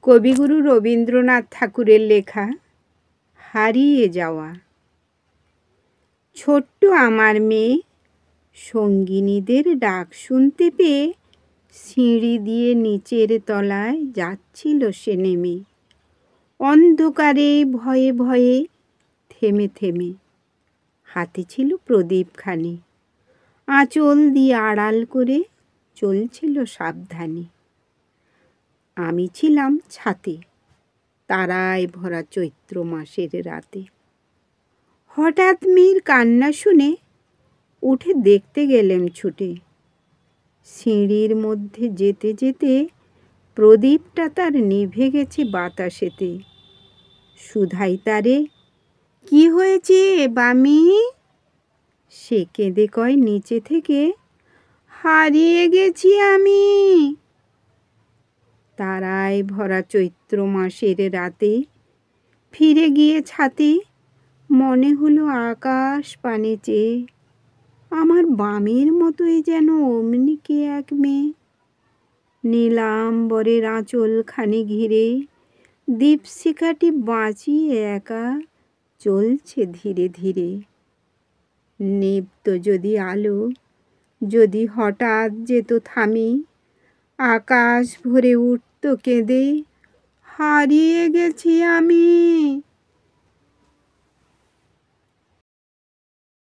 কবিগুরু রবীন্দ্রনাথ ঠাকুরের লেখা হারিয়ে যাওয়া। ছোট্ট আমার মেয়ে সঙ্গিনীদের ডাক শুনতে পেয়ে সিঁড়ি দিয়ে নিচের তলায় যাচ্ছিল সে নেমে, অন্ধকারে ভয়ে ভয়ে থেমে থেমে। হাতে ছিল প্রদীপখানি, আঁচল দিয়ে আড়াল করে চলছিল সাবধানে। আমি ছিলাম ছাতে, তারায় ভরা চৈত্র মাসের রাতে। হঠাৎ মেয়ের কান্না শুনে উঠে দেখতে গেলেম ছুটে। সিঁড়ির মধ্যে যেতে যেতে প্রদীপটা তার নিভে গেছে বাতাসেতে। শুধাই তারে, কি হয়েছে বামি? সে কেঁদে কয় নিচে থেকে, হারিয়ে গেছি আমি। তারায় ভরা চৈত্র মাসের রাতে ফিরে গিয়ে ছাতে মনে হলো আকাশ পানে চেয়ে আমার বামের মতোই যেন অমনি কে এক মেয়ে। নীলাম্বরের আঁচলখানি ঘিরে দীপশিখাটি বাঁচিয়ে একা চলছে ধীরে ধীরে। নিভত যদি আলো, যদি হঠাৎ যেত থামি, আকাশ ভরে উঠত কেঁদে, হারিয়ে গেছি আমি।